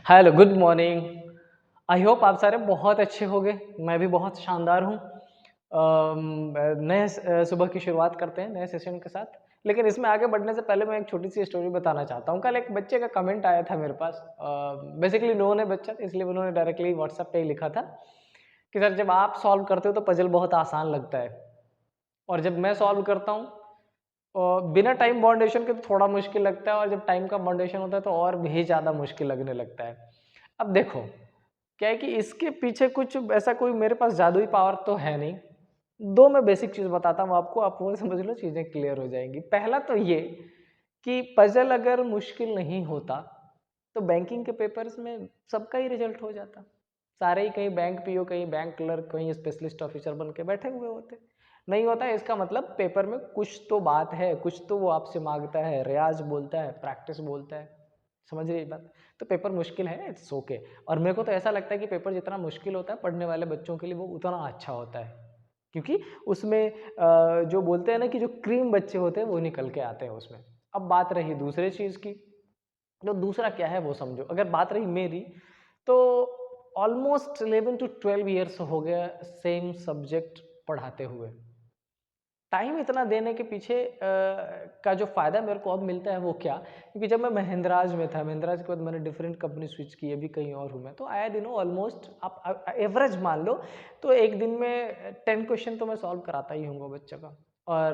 Hello, good morning. I hope आप सारे बहुत अच्छे होंगे। मैं भी बहुत शानदार हूँ। सुबह की शुरुआत करते हैं नए सेशन के साथ। लेकिन इसमें आगे बढ़ने से पहले मैं एक छोटी सी स्टोरी बताना चाहता हूँ। कल एक बच्चे का कमेंट आया था मेरे पास। बेसिकली नो है बच्चा, इसलिए उन्होंने डायरेक्टली व्हाट्सएप पे ही लिखा था कि सर जब आप सॉल्व करते हो तो पजल बहुत आसान लगता है, और जब मैं सॉल्व करता हूँ बिना टाइम बाउंडेशन के तो थोड़ा मुश्किल लगता है, और जब टाइम का बाउंडेशन होता है तो और भी ज़्यादा मुश्किल लगने लगता है। अब देखो, क्या है कि इसके पीछे कुछ ऐसा कोई मेरे पास जादुई पावर तो है नहीं। दो मैं बेसिक चीज़ बताता हूँ आपको, आप वो समझ लो, चीज़ें क्लियर हो जाएंगी। पहला तो ये कि पजल अगर मुश्किल नहीं होता तो बैंकिंग के पेपर्स में सबका ही रिजल्ट हो जाता। सारे ही कहीं बैंक पीओ, कहीं बैंक क्लर्क, कहीं स्पेशलिस्ट ऑफिसर बन के बैठे हुए होते। नहीं होता है, इसका मतलब पेपर में कुछ तो बात है, कुछ तो वो आपसे मांगता है, रियाज बोलता है, प्रैक्टिस बोलता है। समझ रही बात? तो पेपर मुश्किल है, इट्स ओके। और मेरे को तो ऐसा लगता है कि पेपर जितना मुश्किल होता है पढ़ने वाले बच्चों के लिए वो उतना अच्छा होता है, क्योंकि उसमें जो बोलते हैं ना कि जो क्रीम बच्चे होते हैं वो निकल के आते हैं उसमें। अब बात रही दूसरे चीज़ की, तो दूसरा क्या है वो समझो। अगर बात रही मेरी, तो ऑलमोस्ट 11 to 12 ईयर्स हो गया सेम सब्जेक्ट पढ़ाते हुए। टाइम इतना देने के पीछे का जो फ़ायदा मेरे को अब मिलता है वो क्या, क्योंकि जब मैं महिंद्राज में था, महिंद्राज के बाद मैंने डिफरेंट कंपनी स्विच की, अभी कहीं और हूँ मैं, तो आए दिनों ऑलमोस्ट आप एवरेज मान लो तो एक दिन में 10 क्वेश्चन तो मैं सॉल्व कराता ही हूँ बच्चों का। और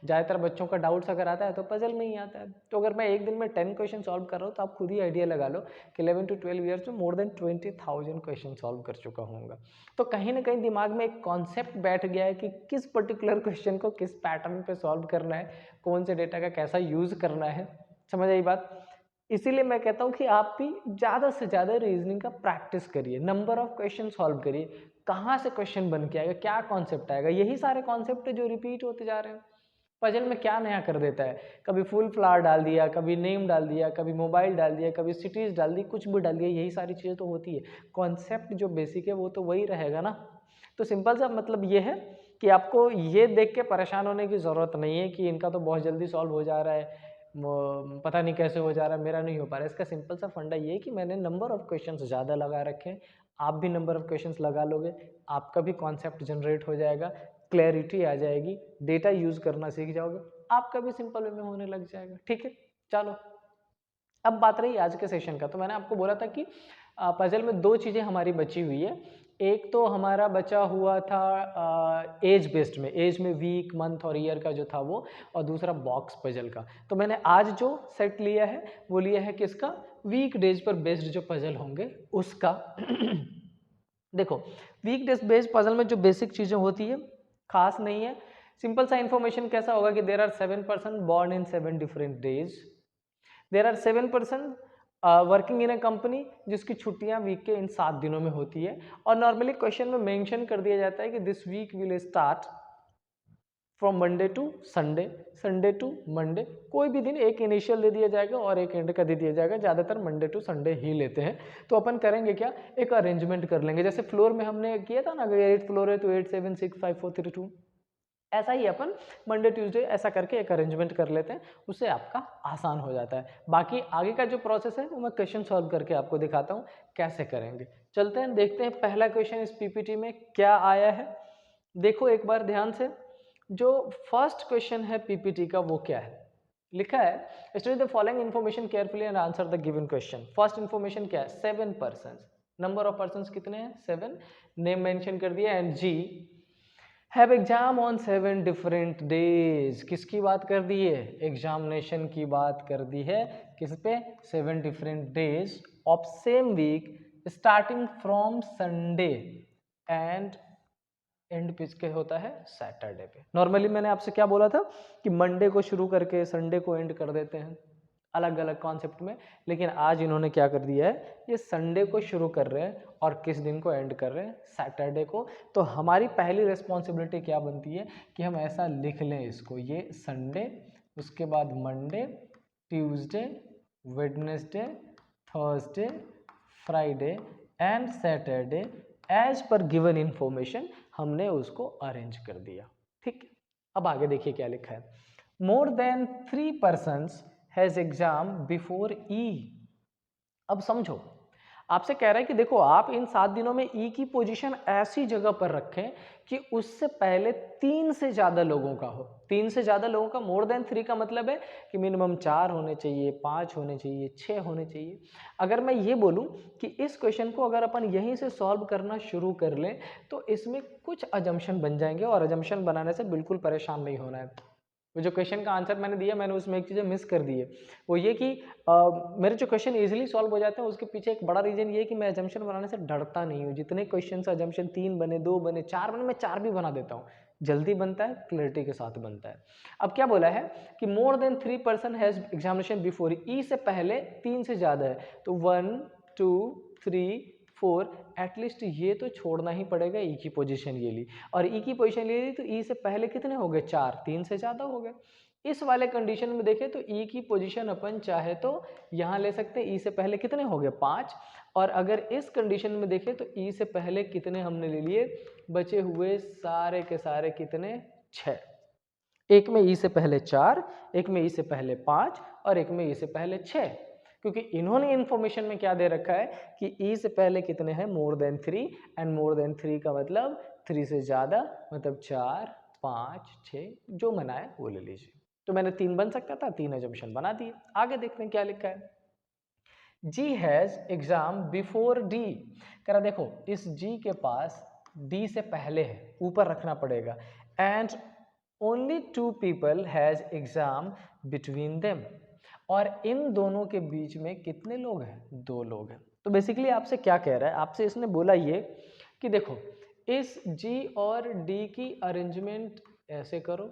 ज़्यादातर बच्चों का डाउट्स अगर आता है तो पजल में ही आता है। तो अगर मैं एक दिन में 10 क्वेश्चन सॉल्व कर रहा हूँ तो आप खुद ही आइडिया लगा लो कि 11 to 12 ईयर्स में मोर देन 20,000 क्वेश्चन सॉल्व कर चुका हूँगा। तो कहीं ना कहीं दिमाग में एक कॉन्सेप्ट बैठ गया है कि किस पर्टिकुलर क्वेश्चन को किस पैटर्न पे सॉल्व करना है, कौन से डेटा का कैसा यूज़ करना है। समझ आई बात? इसीलिए मैं कहता हूँ कि आप भी ज़्यादा से ज़्यादा रीजनिंग का प्रैक्टिस करिए, नंबर ऑफ क्वेश्चन सॉल्व करिए। कहाँ से क्वेश्चन बन के आएगा, क्या कॉन्सेप्ट आएगा, यही सारे कॉन्सेप्ट है जो रिपीट होते जा रहे हैं। पजल में क्या नया कर देता है? कभी फुल फ्लावर डाल दिया, कभी नेम डाल दिया, कभी मोबाइल डाल दिया, कभी सिटीज़ डाल दी, कुछ भी डाल दिया, यही सारी चीज़ें तो होती है। कॉन्सेप्ट जो बेसिक है वो तो वही रहेगा ना। तो सिंपल सा मतलब ये है कि आपको ये देख के परेशान होने की ज़रूरत नहीं है कि इनका तो बहुत जल्दी सॉल्व हो जा रहा है, पता नहीं कैसे हो जा रहा है, मेरा नहीं हो पा रहा है। इसका सिंपल सा फंडा ये है कि मैंने नंबर ऑफ़ क्वेश्चंस ज़्यादा लगा रखे हैं। आप भी नंबर ऑफ़ क्वेश्चंस लगा लोगे, आपका भी कॉन्सेप्ट जनरेट हो जाएगा, क्लैरिटी आ जाएगी, डेटा यूज़ करना सीख जाओगे, आपका भी सिंपल वे में होने लग जाएगा। ठीक है, चलो। अब बात रही आज के सेशन का, तो मैंने आपको बोला था कि पजल में दो चीज़ें हमारी बची हुई है। एक तो हमारा बचा हुआ था एज बेस्ड में, एज में वीक, मंथ और ईयर का जो था वो, और दूसरा बॉक्स पजल का। तो मैंने आज जो सेट लिया है वो लिया है किसका? वीक डेज पर बेस्ड जो पजल होंगे उसका। देखो, वीक डेज बेस्ड पजल में जो बेसिक चीज़ें होती है खास नहीं है। सिंपल सा इन्फॉर्मेशन कैसा होगा कि there are 7 person born in 7 different days, there are 7 person working in a company जिसकी छुट्टियां वीक के इन 7 दिनों में होती है। और नॉर्मली क्वेश्चन में मेंशन कर दिया जाता है कि this week will start from Monday to Sunday, Sunday to Monday. कोई भी दिन एक इनिशियल दे दिया जाएगा और एक एंड का दे दिया जाएगा, ज़्यादातर मंडे टू संडे ही लेते हैं। तो अपन करेंगे क्या, एक अरेंजमेंट कर लेंगे। जैसे फ्लोर में हमने किया था ना, अगर 8 फ्लोर है तो 8 7 6 5 4 3 2, ऐसा ही अपन मंडे ट्यूसडे ऐसा करके एक अरेंजमेंट कर लेते हैं, उससे आपका आसान हो जाता है। बाकी आगे का जो प्रोसेस है वो मैं क्वेश्चन सॉल्व करके आपको दिखाता हूँ कैसे करेंगे। चलते हैं, देखते हैं पहला क्वेश्चन इस पीपीटी में क्या आया है। देखो एक बार ध्यान से, जो फर्स्ट क्वेश्चन है पीपीटी का वो क्या है, लिखा है study the following information carefully and answer the given question. First information क्या है? 7 पर्सन, नंबर ऑफ पर्सन कितने हैं? 7, नेम मेंशन कर दिया, and G have exam on 7 different days. किसकी बात कर दी है? एग्जामिनेशन की बात कर दी है। किस पे? 7 different days of same week starting from Sunday and and पिच के होता है सैटरडे पे। नॉर्मली मैंने आपसे क्या बोला था कि मंडे को शुरू करके संडे को एंड कर देते हैं, अलग अलग कॉन्सेप्ट में। लेकिन आज इन्होंने क्या कर दिया है, ये संडे को शुरू कर रहे हैं और किस दिन को एंड कर रहे हैं? सैटरडे को। तो हमारी पहली रिस्पॉन्सिबिलिटी क्या बनती है कि हम ऐसा लिख लें इसको, ये संडे, उसके बाद Monday, Tuesday, Wednesday, Thursday, Friday and Saturday as per given information हमने उसको अरेंज कर दिया। ठीक, अब आगे देखिए क्या लिखा है। More than 3 persons has exam before E. अब समझो, आपसे कह रहा है कि देखो आप इन 7 दिनों में ई की पोजीशन ऐसी जगह पर रखें कि उससे पहले 3 से ज़्यादा लोगों का हो। 3 से ज़्यादा लोगों का, मोर देन 3 का मतलब है कि मिनिमम 4 होने चाहिए, 5 होने चाहिए, 6 होने चाहिए। अगर मैं ये बोलूं कि इस क्वेश्चन को अगर अपन यहीं से सॉल्व करना शुरू कर लें तो इसमें कुछ अजम्पशन बन जाएंगे, और अजम्पशन बनाने से बिल्कुल परेशान नहीं होना है। वो जो क्वेश्चन का आंसर मैंने दिया, मैंने उसमें एक चीज़ मिस कर दी है, वो ये कि मेरे जो क्वेश्चन इजीली सॉल्व हो जाते हैं उसके पीछे एक बड़ा रीजन ये है कि मैं अजम्पशन बनाने से डरता नहीं हूँ। जितने क्वेश्चन अजम्पशन 3 बने, 2 बने, 4 बने, मैं 4 भी बना देता हूँ। जल्दी बनता है, क्लैरिटी के साथ बनता है। अब क्या बोला है कि more than 3 person has examination before, E से पहले 3 से ज़्यादा है, तो 1 2 3 4, एटलीस्ट ये तो छोड़ना ही पड़ेगा। ई की पोजीशन ये ली और ई की पोजीशन ले ली, तो ई से पहले कितने हो गए? 4, 3 से ज़्यादा हो गए। इस वाले कंडीशन में देखें तो ई की पोजीशन अपन चाहे तो यहाँ ले सकते हैं। ई से पहले कितने हो गए? 5। और अगर इस कंडीशन में देखें तो ई से पहले कितने हमने ले लिए? बचे हुए सारे के सारे कितने? 6। एक में ई से पहले 4, एक में ई से पहले 5 और एक में ई से पहले 6। क्योंकि इन्होंने इन्फॉर्मेशन में क्या दे रखा है कि ई से पहले कितने हैं? मोर देन 3, एंड मोर देन 3 का मतलब 3 से ज़्यादा, मतलब 4 5 6, जो मना है वो ले लीजिए। तो मैंने 3 बन सकता था, 3 अजम्पशन बना दिए। आगे देखते हैं क्या लिखा है। जी हैज़ एग्जाम बिफोर डी। कह रहा देखो इस जी के पास डी से पहले है, ऊपर रखना पड़ेगा। And only 2 people has exam between them, और इन दोनों के बीच में कितने लोग हैं? 2 लोग हैं। तो बेसिकली आपसे क्या कह रहा है? आपसे इसने बोला ये कि देखो इस जी और डी की अरेंजमेंट ऐसे करो,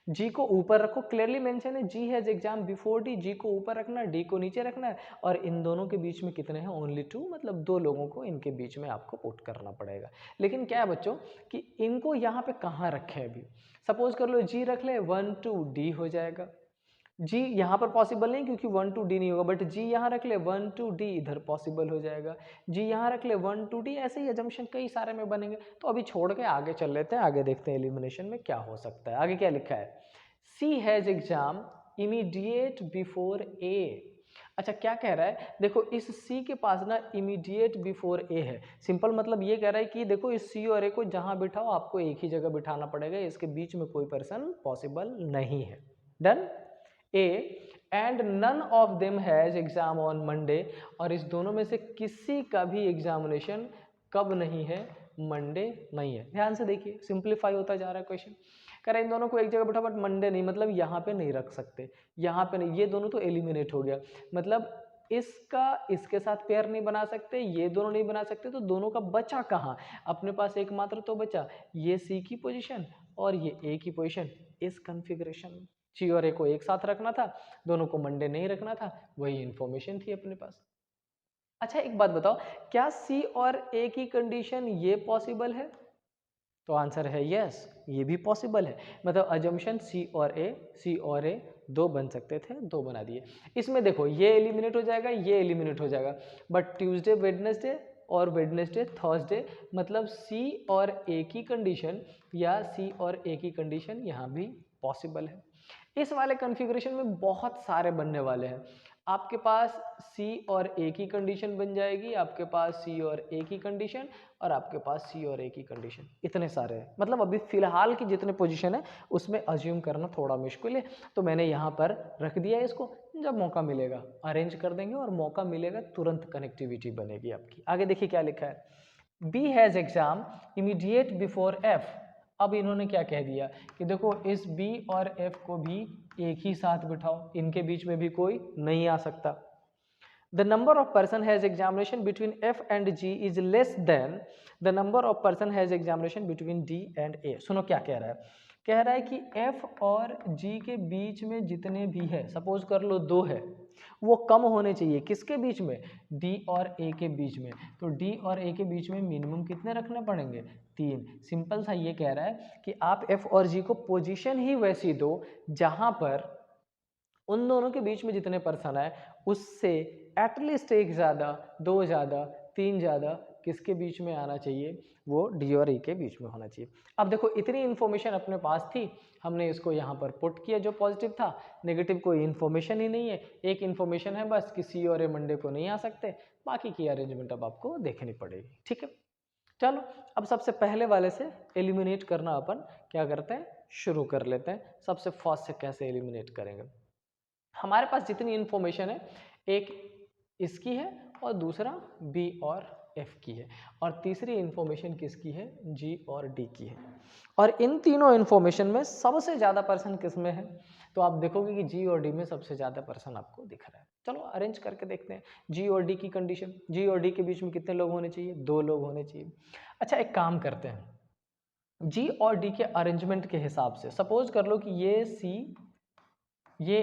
जी को ऊपर रखो, क्लियरली मेंशन है जी हैज एग्जाम बिफोर डी, जी को ऊपर रखना है, डी को नीचे रखना है, और इन दोनों के बीच में कितने हैं? ओनली 2, मतलब 2 लोगों को इनके बीच में आपको पुट करना पड़ेगा। लेकिन क्या है बच्चों कि इनको यहाँ पे कहाँ रखें? अभी सपोज कर लो जी रख ले, 1 2 डी हो जाएगा। जी यहाँ पर पॉसिबल नहीं क्योंकि 1 2 डी नहीं होगा, बट जी यहाँ रख ले 1 2 डी, इधर पॉसिबल हो जाएगा। जी यहाँ रख ले 1 2 डी, ऐसे ही अजम्पशन कई सारे में बनेंगे। तो अभी छोड़ के आगे चल लेते हैं, आगे देखते हैं एलिमिनेशन में क्या हो सकता है। आगे क्या लिखा है? सी has exam immediate before A. अच्छा क्या कह रहा है? देखो इस सी के पास ना इमीडिएट बिफोर ए है। सिंपल मतलब ये कह रहा है कि देखो इस सी और ए को जहां बिठाओ आपको एक ही जगह बिठाना पड़ेगा, इसके बीच में कोई पर्सन पॉसिबल नहीं है। Done. A and none of them has exam on Monday, और इस दोनों में से किसी का भी एग्जामिनेशन कब नहीं है? मंडे नहीं है। ध्यान से देखिए, सिंप्लीफाई होता जा रहा है क्वेश्चन। कह रहे इन दोनों को एक जगह बैठा, बट मंडे नहीं, मतलब यहाँ पे नहीं रख सकते, यहाँ पे नहीं, ये दोनों तो एलिमिनेट हो गया। मतलब इसका इसके साथ पेयर नहीं बना सकते, ये दोनों नहीं बना सकते, तो दोनों का बचा कहाँ? अपने पास एकमात्र तो बचा ये सी की पोजीशन और ये ए की पोजीशन। इस कॉन्फ़िगरेशन में सी और ए को एक साथ रखना था, दोनों को मंडे नहीं रखना था, वही इंफॉर्मेशन थी अपने पास। अच्छा एक बात बताओ, क्या सी और ए की कंडीशन ये पॉसिबल है? तो आंसर है यस, ये भी पॉसिबल है। मतलब अजम्पशन सी और ए 2 बन सकते थे, 2 बना दिए। इसमें देखो ये एलिमिनेट हो जाएगा, ये एलिमिनेट हो जाएगा, बट ट्यूसडे वेडनेसडे और वेडनेसडे थर्सडे, मतलब सी और ए की कंडीशन या सी और ए की कंडीशन यहाँ भी पॉसिबल है। इस वाले कॉन्फ़िगरेशन में बहुत सारे बनने वाले हैं। आपके पास सी और ए की कंडीशन बन जाएगी, आपके पास सी और ए की कंडीशन, और आपके पास सी और ए की कंडीशन, इतने सारे हैं। मतलब अभी फिलहाल की जितने पोजीशन है उसमें अज्यूम करना थोड़ा मुश्किल है, तो मैंने यहाँ पर रख दिया है इसको। जब मौका मिलेगा अरेंज कर देंगे, और मौका मिलेगा तुरंत कनेक्टिविटी बनेगी आपकी। आगे देखिए क्या लिखा है। B has exam immediate before F. अब इन्होंने क्या कह दिया कि देखो इस बी और एफ को भी एक ही साथ बिठाओ, इनके बीच में भी कोई नहीं आ सकता। The number of person has examination between F and G is less than the number of person has examination between D and A. सुनो क्या कह रहा है? कह रहा है कि F और G के बीच में जितने भी है, सपोज कर लो 2 है, वो कम होने चाहिए। किसके बीच में? D और A के बीच में। तो D और A के बीच में मिनिमम कितने रखने पड़ेंगे? 3। सिंपल सा ये कह रहा है कि आप F और G को पोजीशन ही वैसी दो जहां पर उन दोनों के बीच में जितने पर्सन है उससे एटलीस्ट एक ज़्यादा, 2 ज़्यादा, 3 ज़्यादा, किसके बीच में आना चाहिए, वो डी और ई के बीच में होना चाहिए। अब देखो इतनी इन्फॉर्मेशन अपने पास थी, हमने इसको यहाँ पर पुट किया जो पॉजिटिव था, नेगेटिव कोई इन्फॉर्मेशन ही नहीं है, एक इन्फॉर्मेशन है बस कि सी और ए मंडे को नहीं आ सकते, बाकी की अरेंजमेंट अब आपको देखनी पड़ेगी। ठीक है, चलो अब सबसे पहले वाले से एलिमिनेट करना अपन क्या करते हैं, शुरू कर लेते हैं। सबसे फर्स्ट से कैसे एलिमिनेट करेंगे, हमारे पास जितनी इन्फॉर्मेशन है, एक इसकी है और दूसरा बी और एफ की है, और तीसरी इन्फॉर्मेशन किसकी है, जी और डी की है। और इन तीनों इन्फॉर्मेशन में सबसे ज़्यादा पर्सन किस में है, तो आप देखोगे कि जी और डी में सबसे ज़्यादा पर्सन आपको दिख रहा है। चलो अरेंज करके देखते हैं जी और डी की कंडीशन। जी और डी के बीच में कितने लोग होने चाहिए, 2 लोग होने चाहिए। अच्छा एक काम करते हैं, जी और डी के अरेंजमेंट के हिसाब से सपोज कर लो कि ये सी, ये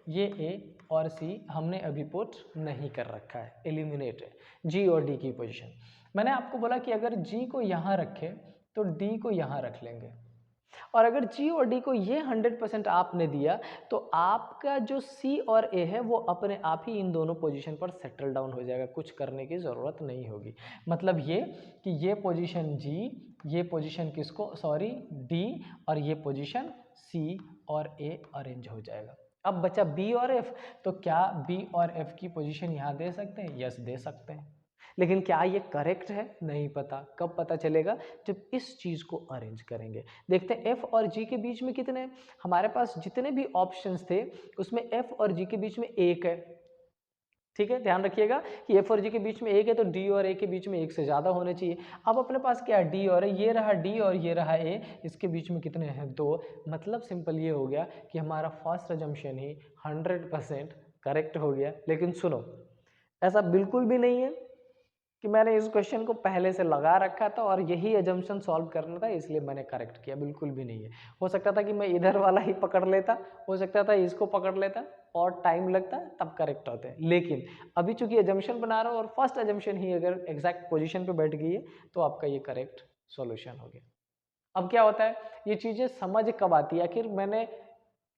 ए और सी हमने अभी पुट नहीं कर रखा है, एलिमिनेट है जी और डी की पोजीशन। मैंने आपको बोला कि अगर जी को यहाँ रखें तो डी को यहाँ रख लेंगे, और अगर जी और डी को ये 100% आपने दिया तो आपका जो सी और ए है वो अपने आप ही इन दोनों पोजीशन पर सेटल डाउन हो जाएगा, कुछ करने की ज़रूरत नहीं होगी। मतलब ये कि ये पोजीशन जी, ये पोजीशन किसको, सॉरी डी, और ये पोजीशन सी और ए अरेंज हो जाएगा। अब बचा बी और एफ, तो क्या बी और एफ की पोजीशन यहाँ दे सकते हैं, यस दे सकते हैं, लेकिन क्या ये करेक्ट है, नहीं पता। कब पता चलेगा, जब इस चीज़ को अरेंज करेंगे। देखते हैं एफ और जी के बीच में कितने हैं, हमारे पास जितने भी ऑप्शंस थे उसमें एफ और जी के बीच में एक है। ठीक है, ध्यान रखिएगा कि एफ और जी के बीच में एक है, तो डी और ए के बीच में एक से ज़्यादा होने चाहिए। अब अपने पास क्या है, डी और ए, ये रहा डी और ये रहा ए, इसके बीच में कितने हैं, 2। मतलब सिंपल ये हो गया कि हमारा फर्स्ट अजम्पशन ही 100% करेक्ट हो गया। लेकिन सुनो, ऐसा बिल्कुल भी नहीं है कि मैंने इस क्वेश्चन को पहले से लगा रखा था और यही अजम्पशन सॉल्व करना था इसलिए मैंने करेक्ट किया, बिल्कुल भी नहीं है। हो सकता था कि मैं इधर वाला ही पकड़ लेता, हो सकता था इसको पकड़ लेता और टाइम लगता तब करेक्ट होते, लेकिन अभी चूंकि अजम्पशन बना रहा हूँ और फर्स्ट अजम्पशन ही अगर एग्जैक्ट पोजीशन पे बैठ गई है तो आपका ये करेक्ट सॉल्यूशन हो गया। अब क्या होता है, ये चीज़ें समझ कब आती है, आखिर मैंने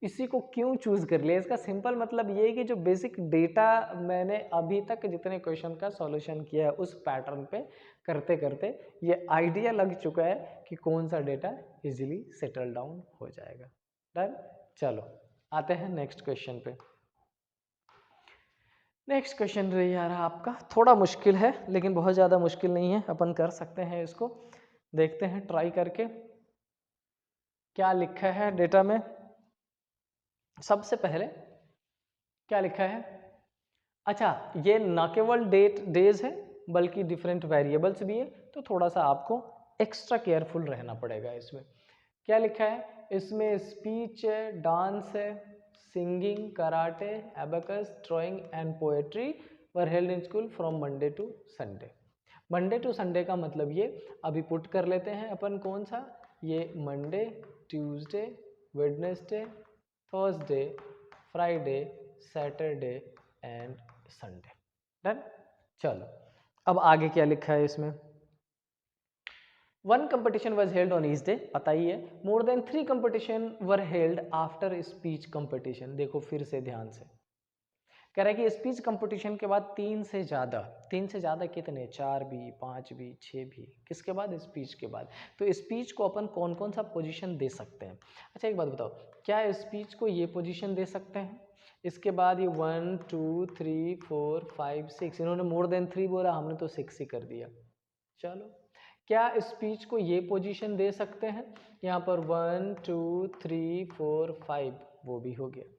इसी को क्यों चूज कर लिया, इसका सिंपल मतलब ये है कि जो बेसिक डेटा मैंने अभी तक जितने क्वेश्चन का सॉल्यूशन किया है उस पैटर्न पे करते करते ये आइडिया लग चुका है कि कौन सा डेटा इजीली सेटल डाउन हो जाएगा। डन, चलो आते हैं नेक्स्ट क्वेश्चन पे। नेक्स्ट क्वेश्चन रही आ रहा आपका, थोड़ा मुश्किल है लेकिन बहुत ज़्यादा मुश्किल नहीं है, अपन कर सकते हैं इसको। देखते हैं ट्राई करके क्या लिखा है डेटा में। सबसे पहले क्या लिखा है, अच्छा ये न केवल डेज है बल्कि डिफरेंट वेरिएबल्स भी है, तो थोड़ा सा आपको एक्स्ट्रा केयरफुल रहना पड़ेगा इसमें। क्या लिखा है इसमें, स्पीच है, डांस है, singing, karate, abacus, drawing and poetry were held in school from Monday to Sunday. Monday to Sunday का मतलब ये अभी पुट कर लेते हैं अपन, कौन सा, ये Monday, Tuesday, Wednesday, Thursday, Friday, Saturday and Sunday. Done, चलो अब आगे क्या लिखा है इसमें, one competition was held on each day, पता ही है। More than 3 competition were held after speech competition. देखो फिर से ध्यान से कह रहा है कि स्पीच कंपटीशन के बाद 3 से ज़्यादा कितने, 4 भी, 5 भी, 6 भी, किसके बाद, स्पीच के बाद। तो स्पीच को अपन कौन कौन सा पोजीशन दे सकते हैं। अच्छा एक बात बताओ, क्या स्पीच को ये पोजीशन दे सकते हैं, इसके बाद ये 1 2 3 4 5 6, इन्होंने मोर देन 3 बोला, हमने तो 6 ही कर दिया। चलो क्या स्पीच को ये पोजीशन दे सकते हैं, यहाँ पर 1 2 3 4 5, वो भी हो गया।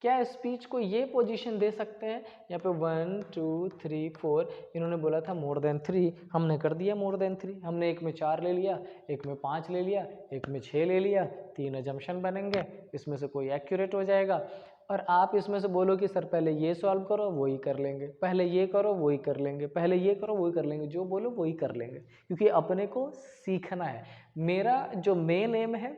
क्या स्पीच को ये पोजीशन दे सकते हैं, यहाँ पे 1 2 3 4, इन्होंने बोला था मोर देन 3, हमने कर दिया मोर देन 3। हमने एक में 4 ले लिया, एक में 5 ले लिया, एक में 6 ले लिया, 3 अजम्पशन बनेंगे, इसमें से कोई एक्यूरेट हो जाएगा। और आप इसमें से बोलो कि सर पहले ये सॉल्व करो, वही कर लेंगे, पहले ये करो वही कर लेंगे, पहले ये करो वही कर लेंगे, जो बोलो वही कर लेंगे, क्योंकि अपने को सीखना है। मेरा जो मेन एम है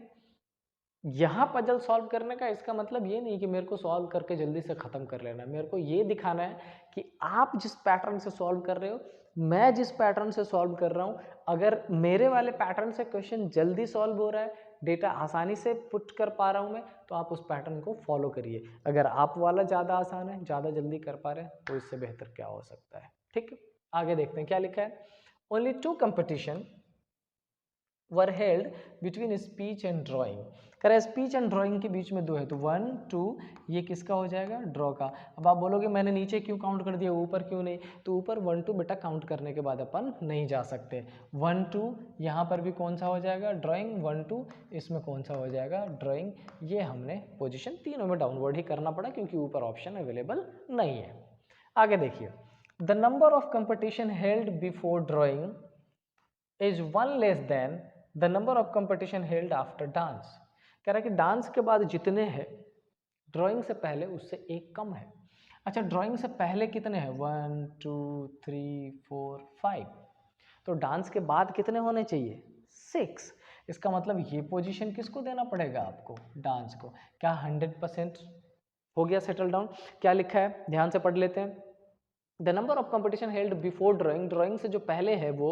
यहाँ पजल सॉल्व करने का, इसका मतलब ये नहीं कि मेरे को सॉल्व करके जल्दी से ख़त्म कर लेना है। मेरे को ये दिखाना है कि आप जिस पैटर्न से सॉल्व कर रहे हो, मैं जिस पैटर्न से सॉल्व कर रहा हूँ, अगर मेरे वाले पैटर्न से क्वेश्चन जल्दी सॉल्व हो रहा है, डेटा आसानी से पुट कर पा रहा हूँ मैं, तो आप उस पैटर्न को फॉलो करिए। अगर आप वाला ज़्यादा आसान है, ज़्यादा जल्दी कर पा रहे हैं, तो इससे बेहतर क्या हो सकता है। ठीक है, आगे देखते हैं क्या लिखा है। Only 2 competition were held between speech and drawing. कह रहा स्पीच एंड ड्राइंग के बीच में 2 है, तो 1 2 ये किसका हो जाएगा, ड्रॉ का। अब आप बोलोगे मैंने नीचे क्यों काउंट कर दिया, ऊपर क्यों नहीं, तो ऊपर 1 2 बेटा काउंट करने के बाद अपन नहीं जा सकते। 1 2 यहाँ पर भी कौन सा हो जाएगा, ड्राइंग। 1 2 इसमें कौन सा हो जाएगा, ड्राइंग। ये हमने पोजिशन तीनों में डाउनवर्ड ही करना पड़ा क्योंकि ऊपर ऑप्शन अवेलेबल नहीं है। आगे देखिए, the number of competition held before drawing is 1 less than the number of competition held after dance. कह रहा है कि डांस के बाद जितने हैं ड्राइंग से पहले उससे एक कम है। अच्छा, ड्राइंग से पहले कितने हैं, 1 2 3 4 5, तो डांस के बाद कितने होने चाहिए, 6। इसका मतलब ये पोजीशन किसको देना पड़ेगा आपको, डांस को। क्या 100% हो गया सेटल डाउन। क्या लिखा है ध्यान से पढ़ लेते हैं। The number of competition held before drawing, drawing से जो पहले है वो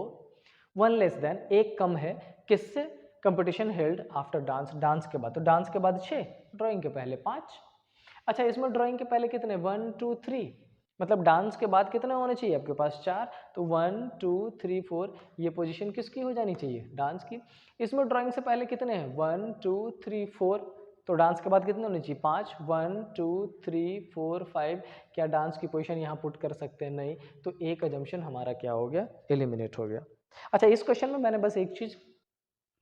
1 लेस देन, एक कम है, किससे, competition held after dance, dance के बाद। तो डांस के बाद 6, ड्राइंग के पहले 5। अच्छा, इसमें ड्राइंग के पहले कितने, 1 2 3, मतलब डांस के बाद कितने होने चाहिए आपके पास, 4। तो 1 2 3 4 ये पोजीशन किसकी हो जानी चाहिए, डांस की। इसमें ड्राइंग से पहले कितने हैं, 1 2 3 4, तो डांस के बाद कितने होने चाहिए, 5। 1 2 3 4 5, क्या डांस की पोजीशन यहाँ पुट कर सकते हैं, नहीं। तो एक अजम्पशन हमारा क्या हो गया, एलिमिनेट हो गया। अच्छा, इस क्वेश्चन में मैंने बस एक चीज़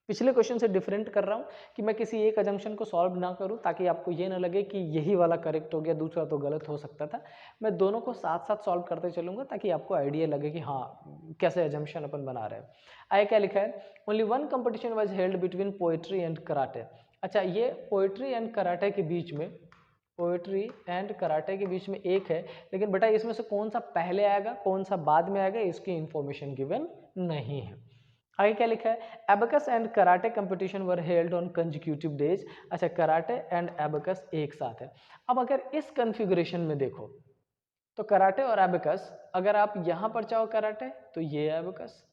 पिछले क्वेश्चन से डिफरेंट कर रहा हूँ कि मैं किसी एक अजम्पशन को सॉल्व ना करूँ ताकि आपको ये ना लगे कि यही वाला करेक्ट हो गया, दूसरा तो गलत हो सकता था। मैं दोनों को साथ साथ सॉल्व करते चलूँगा ताकि आपको आइडिया लगे कि हाँ कैसे अजम्पशन अपन बना रहे हैं। आगे क्या लिखा है, only 1 competition was held between poetry and karate. अच्छा, ये पोएट्री एंड कराटे के बीच में, पोएट्री एंड कराटे के बीच में एक है, लेकिन बेटा इसमें से कौन सा पहले आएगा कौन सा बाद में आएगा इसकी इंफॉर्मेशन गिवन नहीं है। आगे क्या लिखा है, abacus and karate competition were held on consecutive days. अच्छा, कराटे एंड एबेकस एक साथ है। अब अगर इस कॉन्फ़िगरेशन में देखो तो कराटे और एबेकस, अगर आप यहाँ पर चाहो कराटे तो ये एबेकस,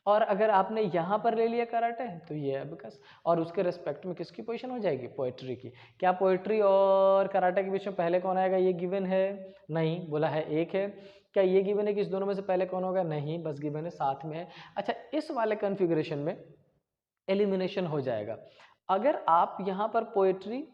और अगर आपने यहाँ पर ले लिया कराटे तो ये एबेकस, और उसके रिस्पेक्ट में किसकी पोजीशन हो जाएगी, पोएट्री की। क्या पोएट्री और कराटे के बीच में पहले कौन आएगा, ये गिवन है, नहीं, बोला है एक है। क्या ये गिवन है कि इस दोनों में से पहले कौन होगा, नहीं, बस गिवन है साथ में है। अच्छा, इस वाले कॉन्फ़िगरेशन में एलिमिनेशन हो जाएगा। अगर आप यहाँ पर पोएट्री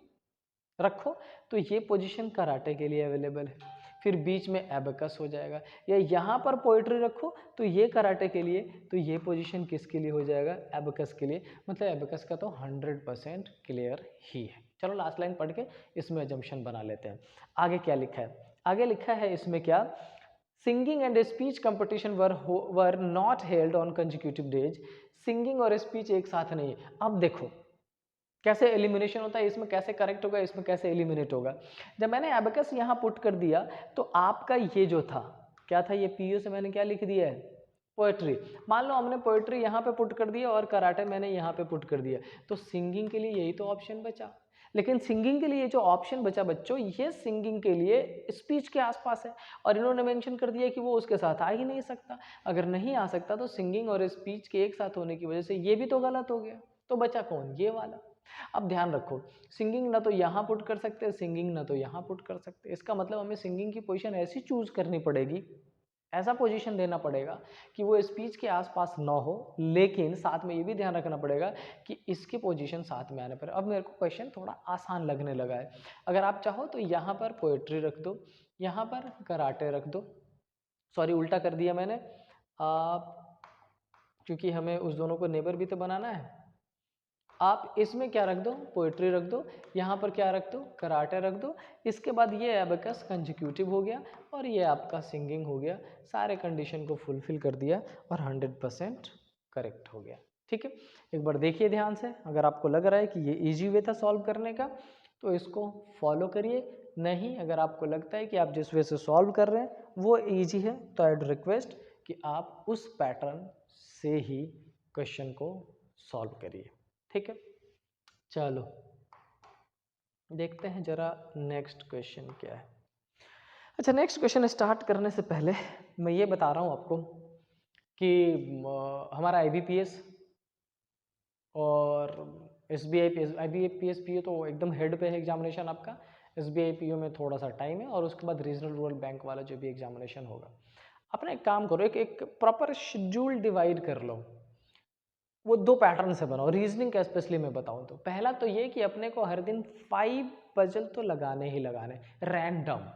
रखो तो ये पोजीशन कराटे के लिए अवेलेबल है, फिर बीच में एबेकस हो जाएगा, या यहाँ पर पोएट्री रखो तो ये कराटे के लिए, तो ये पोजीशन किसके लिए हो जाएगा, एबेकस के लिए। मतलब एबेकस का तो 100% क्लियर ही है। चलो लास्ट लाइन पढ़ के इसमें अजम्पशन बना लेते हैं। आगे क्या लिखा है, आगे लिखा है इसमें क्या, singing and speech competition were not held on consecutive days. Singing और स्पीच एक साथ नहीं है। अब देखो कैसे एलिमिनेशन होता है, इसमें कैसे करेक्ट होगा, इसमें कैसे एलिमिनेट होगा। जब मैंने एबेकस यहाँ पुट कर दिया तो आपका ये जो था क्या था, ये पीओ से मैंने क्या लिख दिया है, पोएट्री। मान लो हमने पोएट्री यहाँ पे पुट कर दिया और कराटे मैंने यहाँ पे पुट कर दिया, तो सिंगिंग के लिए यही तो ऑप्शन बचा। लेकिन सिंगिंग के लिए जो ऑप्शन बचा बच्चों, ये सिंगिंग के लिए स्पीच के आसपास है, और इन्होंने मेंशन कर दिया कि वो उसके साथ आ ही नहीं सकता। अगर नहीं आ सकता तो सिंगिंग और स्पीच के एक साथ होने की वजह से ये भी तो गलत हो गया, तो बचा कौन, ये वाला। अब ध्यान रखो, सिंगिंग ना तो यहाँ पुट कर सकते, सिंगिंग ना तो यहाँ पुट कर सकते। इसका मतलब हमें सिंगिंग की पोजीशन ऐसी चूज करनी पड़ेगी, ऐसा पोजीशन देना पड़ेगा कि वो स्पीच के आसपास ना हो, लेकिन साथ में ये भी ध्यान रखना पड़ेगा कि इसके पोजीशन साथ में आने पर। अब मेरे को क्वेश्चन थोड़ा आसान लगने लगा है। अगर आप चाहो तो यहाँ पर पोएट्री रख दो, यहाँ पर कराटे रख दो, सॉरी उल्टा कर दिया मैंने, आप क्योंकि हमें उस दोनों को नेबर भी तो बनाना है। आप इसमें क्या रख दो, पोएट्री रख दो, यहाँ पर क्या रख दो, कराटे रख दो। इसके बाद ये एबेकस कंजिक्यूटिव हो गया और ये आपका सिंगिंग हो गया। सारे कंडीशन को फुलफिल कर दिया और 100% करेक्ट हो गया। ठीक है, एक बार देखिए ध्यान से। अगर आपको लग रहा है कि ये इजी वे था सॉल्व करने का तो इसको फॉलो करिए। नहीं, अगर आपको लगता है कि आप जिस वे से सॉल्व कर रहे हैं वो ईजी है तो आई रिक्वेस्ट कि आप उस पैटर्न से ही क्वेश्चन को सॉल्व करिए। ठीक है, चलो देखते हैं जरा नेक्स्ट क्वेश्चन क्या है। अच्छा, नेक्स्ट क्वेश्चन स्टार्ट करने से पहले मैं ये बता रहा हूँ आपको कि हमारा IBPS और SBI IBPS PO तो एकदम हेड पे है एग्जामिनेशन आपका। SBI PO में थोड़ा सा टाइम है और उसके बाद रीजनल रूरल बैंक वाला जो भी एग्जामिनेशन होगा। अपना एक काम करो, एक प्रॉपर शेड्यूल डिवाइड कर लो, वो 2 पैटर्न से बनाओ। रीजनिंग का स्पेशली मैं बताऊँ तो पहला तो ये कि अपने को हर दिन 5 पजल तो लगाने ही लगाने, रैंडम।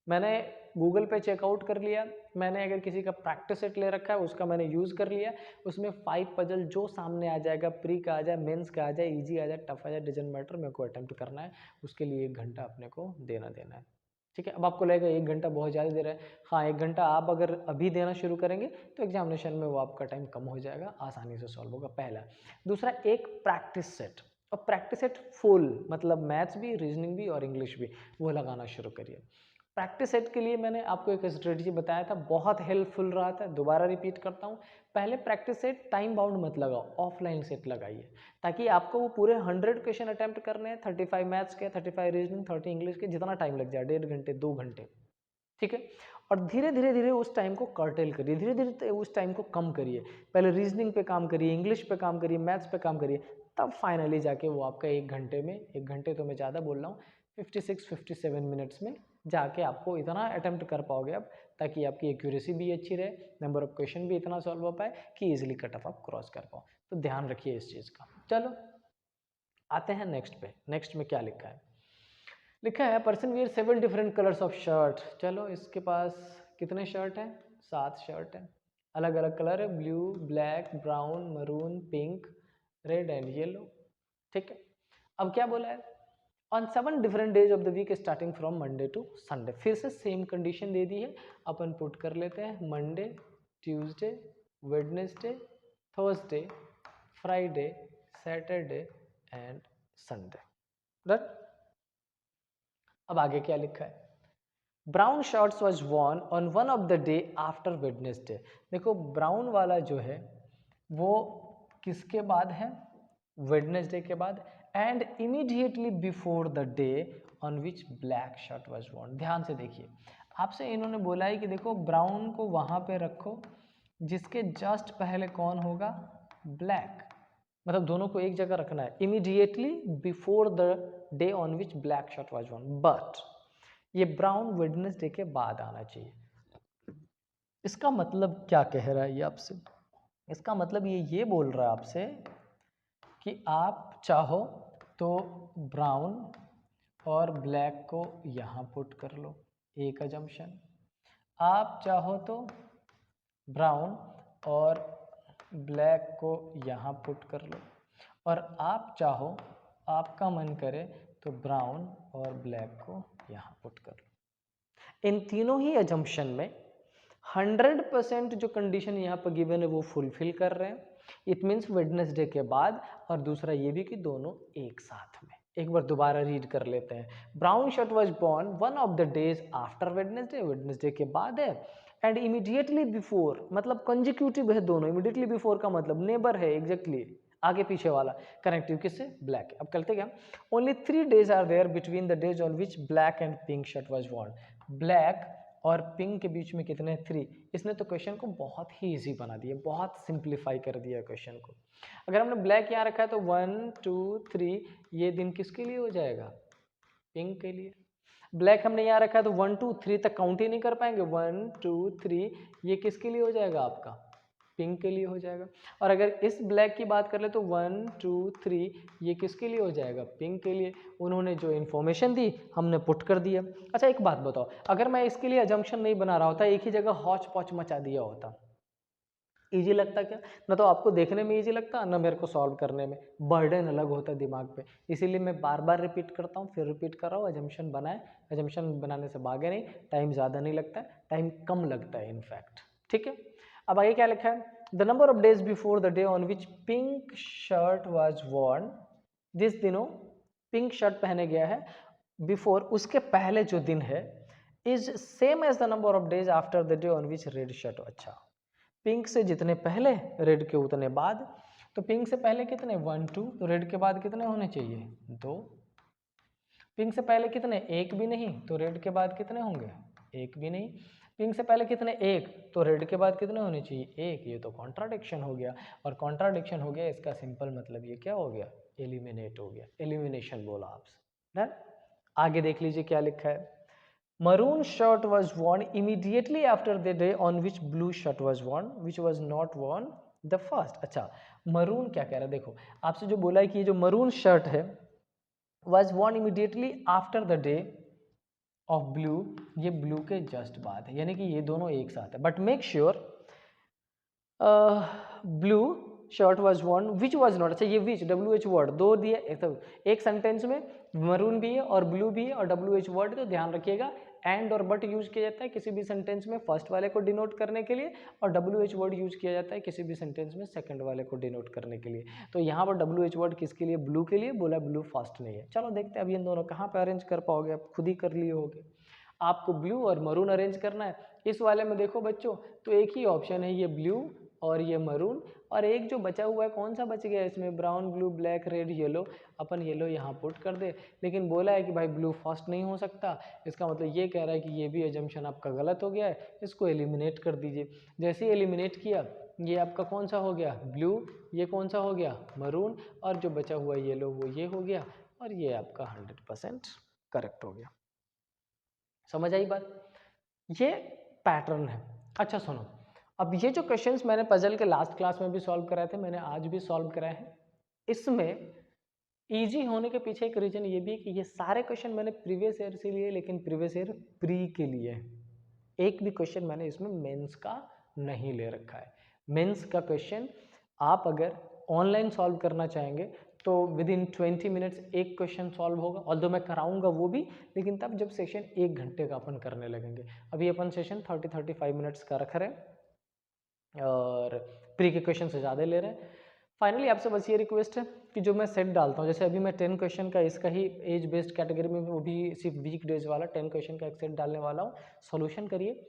मैंने गूगल पे चेकआउट कर लिया, मैंने अगर किसी का प्रैक्टिस सेट ले रखा है उसका मैंने यूज़ कर लिया, उसमें 5 पजल जो सामने आ जाएगा, प्री का आ जाए, मेंस का आ जाए, इजी आ जाए, टफ आ जाए, डजंट मैटर, मेरे को अटेम्प्ट करना है, उसके लिए 1 घंटा अपने को देना है। ठीक है, अब आपको लगेगा 1 घंटा बहुत ज़्यादा दे रहा है। हाँ, 1 घंटा आप अगर अभी देना शुरू करेंगे तो एग्जामिनेशन में वो आपका टाइम कम हो जाएगा, आसानी से सॉल्व होगा, पहला। दूसरा, एक प्रैक्टिस सेट, और प्रैक्टिस सेट फुल, मतलब मैथ्स भी, रीजनिंग भी और इंग्लिश भी, वो लगाना शुरू करिए। प्रैक्टिस सेट के लिए मैंने आपको एक स्ट्रेटजी बताया था, बहुत हेल्पफुल रहा था, दोबारा रिपीट करता हूँ। पहले प्रैक्टिस सेट टाइम बाउंड मत लगाओ, ऑफलाइन सेट लगाइए, ताकि आपको वो पूरे 100 क्वेश्चन अटेम्प्ट करने हैं, 35 मैथ्स के, 35 रीजनिंग, 30 इंग्लिश के, जितना टाइम लग जाए, 1.5 घंटे, 2 घंटे, ठीक है। और धीरे धीरे धीरे उस टाइम को कर्टेल करिए, धीरे धीरे उस टाइम को कम करिए। पहले रीजनिंग पे काम करिए, इंग्लिश पे काम करिए, मैथ्स पे काम करिए, तब फाइनली जाके वो आपका 1 घंटे में, 1 घंटे तो मैं ज़्यादा बोल रहा हूँ, 56-57 मिनट्स में जाके आपको इतना अटेम्प्ट कर पाओगे आप, ताकि आपकी एक्यूरेसी भी अच्छी रहे, नंबर ऑफ क्वेश्चन भी इतना सॉल्व हो पाए कि इजीली कट ऑफ आप क्रॉस कर पाओ। तो ध्यान रखिए इस चीज़ का। चलो आते हैं नेक्स्ट पे। नेक्स्ट में क्या लिखा है? लिखा है person wear 7 different colours of shirt. चलो इसके पास कितने शर्ट हैं? 7 शर्ट हैं, अलग अलग कलर है, blue, black, brown, maroon, pink, red and yellow. ठीक है, अब क्या बोला है? On 7 different days of the week starting from Monday to Sunday. फिर से सेम कंडीशन दे दी है, अपन पुट कर लेते हैं, Monday, Tuesday, Wednesday, Thursday, Friday, Saturday and Sunday. Done. अब आगे क्या लिखा है? Brown shirts was worn on one of the day after Wednesday. देखो ब्राउन वाला जो है वो किसके बाद है? वेडनेसडे के बाद, and immediately before the day on which black shirt was worn. ध्यान से देखिए, आपसे इन्होंने बोला है कि देखो ब्राउन को वहां पे रखो जिसके जस्ट पहले कौन होगा? ब्लैक। मतलब दोनों को एक जगह रखना है, immediately before the day on which black shirt was worn, but ये ब्राउन वेडनेसडे के बाद आना चाहिए। इसका मतलब क्या कह रहा है ये आपसे? इसका मतलब ये बोल रहा है आपसे कि आप चाहो तो ब्राउन और ब्लैक को यहाँ पुट कर लो, एक अजम्पशन। आप चाहो तो ब्राउन और ब्लैक को यहाँ पुट कर लो, और आप चाहो, आपका मन करे तो ब्राउन और ब्लैक को यहाँ पुट कर लो। इन तीनों ही अजम्पशन में 100% जो कंडीशन यहाँ पर गिवन है वो फुलफिल कर रहे हैं। इट मीन्स वेडनेसडे के बाद, और दूसरा ये भी कि दोनों एक साथ में। एक बार दोबारा रीड कर लेते हैं। Brown shirt was born one of the days after Wednesday, Wednesday के बाद है, एंड इमीडिएटली बिफोर, मतलब कंजिक्यूटिव है दोनों। इमीडिएटली बिफोर का मतलब नेबर है, एग्जैक्टली आगे पीछे वाला, कनेक्टिव किससे? ब्लैक। अब करते क्या? Only 3 days are there between the days on which black and pink shirt was worn. Black और पिंक के बीच में कितने? 3। इसने तो क्वेश्चन को बहुत ही इजी बना दिया, बहुत सिंप्लीफाई कर दिया क्वेश्चन को। अगर हमने ब्लैक यहाँ रखा है तो 1 2 3 ये दिन किसके लिए हो जाएगा? पिंक के लिए। ब्लैक हमने यहाँ रखा है तो 1 2 3 तक काउंट ही नहीं कर पाएंगे, 1 2 3 ये किसके लिए हो जाएगा? आपका पिंक के लिए हो जाएगा। और अगर इस ब्लैक की बात कर ले तो 1 2 3 ये किसके लिए हो जाएगा? पिंक के लिए। उन्होंने जो इन्फॉर्मेशन दी हमने पुट कर दिया। अच्छा एक बात बताओ, अगर मैं इसके लिए अजम्पशन नहीं बना रहा होता, एक ही जगह हौच पौच मचा दिया होता, इजी लगता क्या? ना तो आपको देखने में इजी लगता, ना मेरे को सॉल्व करने में, बर्डन अलग होता दिमाग पे। इसीलिए मैं बार बार रिपीट करता हूँ, फिर रिपीट कर रहा हूँ, अजम्पशन बनाए, अजम्पशन बनाने से भागे नहीं, टाइम ज़्यादा नहीं लगता है, टाइम कम लगता है इनफैक्ट। ठीक है, अब आगे क्या लिखा है? The number of days before the day on which pink shirt was worn. जिस दिनों पिंक शर्ट पहने गया है, बिफोर उसके पहले जो दिन है, is same as the number of days after the day on which red shirt. अच्छा, पिंक से जितने पहले, रेड के उतने बाद। तो पिंक से पहले कितने? 1 2, तो रेड के बाद कितने होने चाहिए? 2। पिंक से पहले कितने? एक भी नहीं, तो रेड के बाद कितने होंगे? एक भी नहीं। पिंक से पहले कितने? एक, तो रेड के बाद कितने होने चाहिए? एक। ये तो कॉन्ट्राडिक्शन हो गया, और कॉन्ट्राडिक्शन हो गया इसका सिंपल मतलब ये क्या हो गया? एलिमिनेट हो गया, एलिमिनेशन बोला आप। डन। आगे देख लीजिए क्या लिखा है। Maroon shirt was worn immediately after the day on which blue shirt was worn, which was not worn the first. अच्छा, maroon क्या कह रहा है, देखो आपसे जो बोला है कि ये जो maroon shirt है was worn immediately after the day of blue, ये blue के just बाद है, यानी कि ये दोनों एक साथ है. But make sure blue shirt was worn which was not. अच्छा, ये विच WH वर्ड दो दिए, एक सेंटेंस में मरून भी है और ब्लू भी है और WH वर्ड, तो ध्यान रखिएगा एंड और बट यूज किया जाता है किसी भी सेंटेंस में फर्स्ट वाले को डिनोट करने के लिए, और WH वर्ड यूज किया जाता है किसी भी सेंटेंस में सेकंड वाले को डिनोट करने के लिए. तो यहाँ पर WH वर्ड किसके लिए, ब्लू के लिए बोला, ब्लू फर्स्ट नहीं है. चलो देखते हैं अब इन दोनों कहाँ पे अरेंज कर पाओगे, आप खुद ही कर लिए होगे. आपको ब्लू और मरून अरेंज करना है. इस वाले में देखो बच्चों, तो एक ही ऑप्शन है, ये ब्लू और ये मरून, और एक जो बचा हुआ है कौन सा बच गया इसमें, brown blue black red yellow. अपन येलो यहाँ पुट कर दे, लेकिन बोला है कि भाई ब्लू फर्स्ट नहीं हो सकता. इसका मतलब ये कह रहा है कि ये भी एजम्पशन आपका गलत हो गया है, इसको एलिमिनेट कर दीजिए. जैसे ही एलिमिनेट किया, ये आपका कौन सा हो गया, ब्लू, ये कौन सा हो गया, मरून, और जो बचा हुआ येलो वो ये हो गया, और ये आपका 100% करेक्ट हो गया. समझ आई बात, ये पैटर्न है. अच्छा सुनो, अब ये जो क्वेश्चंस मैंने पजल के लास्ट क्लास में भी सॉल्व कराए थे, मैंने आज भी सॉल्व कराए हैं. इसमें इजी होने के पीछे एक रीजन ये भी है कि ये सारे क्वेश्चन मैंने प्रीवियस ईयर से लिए, लेकिन प्रीवियस ईयर प्री के लिए. एक भी क्वेश्चन मैंने इसमें मेंस का नहीं ले रखा है. मेंस का क्वेश्चन आप अगर ऑनलाइन सॉल्व करना चाहेंगे तो विद इन 20 मिनट्स एक क्वेश्चन सॉल्व होगा, ऑल्दो मैं कराऊंगा वो भी, लेकिन तब जब सेशन 1 घंटे का अपन करने लगेंगे. अभी अपन सेशन 30-35 मिनट्स का रख रहे हैं और प्री के क्वेश्चन से ज़्यादा ले रहे हैं. फाइनली आपसे बस ये रिक्वेस्ट है कि जो मैं सेट डालता हूँ, जैसे अभी मैं 10 क्वेश्चन का इसका ही एज बेस्ड कैटेगरी में, वो भी सिर्फ वीक डेज वाला 10 क्वेश्चन का एक सेट डालने वाला हूँ. सॉल्यूशन करिए,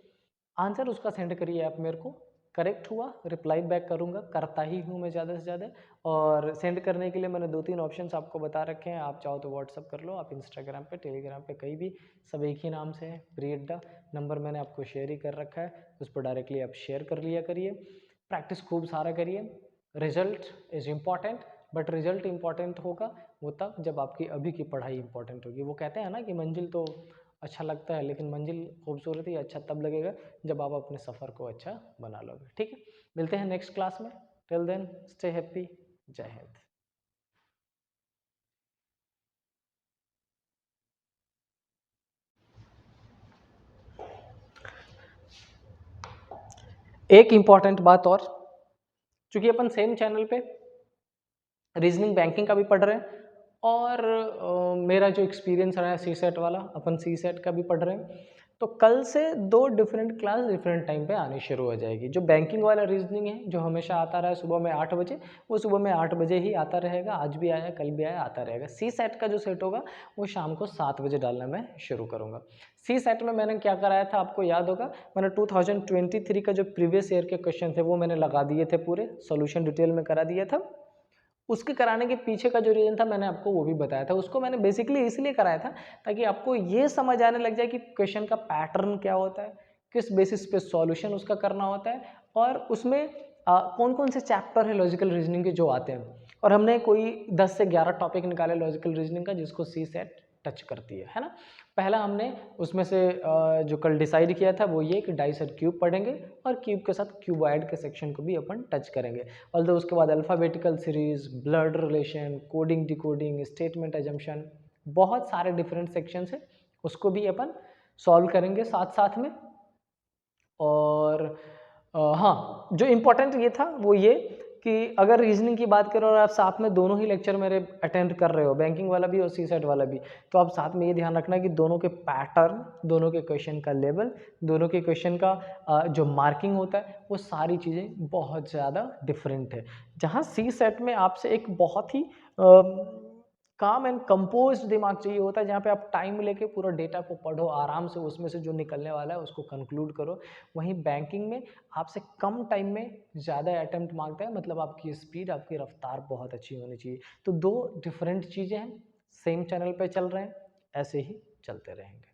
आंसर उसका सेंड करिए आप मेरे को, करेक्ट हुआ रिप्लाई बैक करूँगा, करता ही हूँ मैं ज़्यादा से ज़्यादा. और सेंड करने के लिए मैंने 2-3 ऑप्शंस आपको बता रखे हैं, आप चाहो तो व्हाट्सअप कर लो, आप इंस्टाग्राम पे, टेलीग्राम पे, कहीं भी, सब एक ही नाम से है, प्री अड्डा. नंबर मैंने आपको शेयर ही कर रखा है, उस पर डायरेक्टली आप शेयर कर लिया करिए. प्रैक्टिस खूब सारा करिए. Result is important, but result important होगा वो तब जब आपकी अभी की पढ़ाई इम्पॉर्टेंट होगी. वो कहते हैं ना कि मंजिल तो अच्छा लगता है, लेकिन मंजिल खूबसूरती अच्छा तब लगेगा जब आप अपने सफ़र को अच्छा बना लोगे. ठीक है, मिलते हैं नेक्स्ट क्लास में. Till then stay happy. जय हिंद. एक इम्पॉर्टेंट बात और, चूंकि अपन सेम चैनल पे रीजनिंग बैंकिंग का भी पढ़ रहे हैं, और मेरा जो एक्सपीरियंस रहा है सी सेट वाला, अपन सी सेट का भी पढ़ रहे हैं. तो कल से 2 डिफरेंट क्लास डिफरेंट टाइम पे आनी शुरू हो जाएगी. जो बैंकिंग वाला रीजनिंग है, जो हमेशा आता रहा है सुबह में 8 बजे, वो सुबह में 8 बजे ही आता रहेगा. आज भी आया, कल भी आया, आता रहेगा. सी सेट का जो सेट होगा वो शाम को 7 बजे डालना मैं शुरू करूँगा. सी सेट में मैंने क्या कराया था आपको याद होगा, मैंने 2023 का जो प्रीवियस ईयर के क्वेश्चन थे वो मैंने लगा दिए थे, पूरे सोल्यूशन डिटेल में करा दिया था. उसके कराने के पीछे का जो रीज़न था मैंने आपको वो भी बताया था. उसको मैंने बेसिकली इसलिए कराया था ताकि आपको ये समझ आने लग जाए कि क्वेश्चन का पैटर्न क्या होता है, किस बेसिस पे सॉल्यूशन उसका करना होता है, और उसमें कौन कौन से चैप्टर है लॉजिकल रीजनिंग के जो आते हैं. और हमने कोई 10 से 11 टॉपिक निकाले लॉजिकल रीजनिंग का, जिसको सी सेट टच करती है ना. पहला हमने उसमें से जो कल डिसाइड किया था वो ये कि डाइस क्यूब पढ़ेंगे, और क्यूब के साथ क्यूबॉइड के सेक्शन को भी अपन टच करेंगे. ऑल्दो उसके बाद alphabetical series, blood relation, coding decoding, statement assumption, बहुत सारे डिफरेंट सेक्शंस हैं, उसको भी अपन सॉल्व करेंगे साथ साथ में. और हाँ, जो इम्पोर्टेंट ये था वो ये कि अगर रीजनिंग की बात करो और आप साथ में दोनों ही लेक्चर मेरे अटेंड कर रहे हो, बैंकिंग वाला भी और सी सेट वाला भी, तो आप साथ में ये ध्यान रखना कि दोनों के पैटर्न, दोनों के क्वेश्चन का लेवल, दोनों के क्वेश्चन का जो मार्किंग होता है, वो सारी चीज़ें बहुत ज़्यादा डिफरेंट है. जहाँ सी सेट में आपसे एक बहुत ही काम एंड कंपोज्ड दिमाग चाहिए होता है, जहाँ पे आप टाइम लेके पूरा डेटा को पढ़ो आराम से, उसमें से जो निकलने वाला है उसको कंक्लूड करो. वहीं बैंकिंग में आपसे कम टाइम में ज़्यादा अटेम्प्ट मांगता है, मतलब आपकी स्पीड, आपकी रफ्तार बहुत अच्छी होनी चाहिए. तो 2 डिफरेंट चीज़ें हैं, सेम चैनल पे चल रहे हैं, ऐसे ही चलते रहेंगे.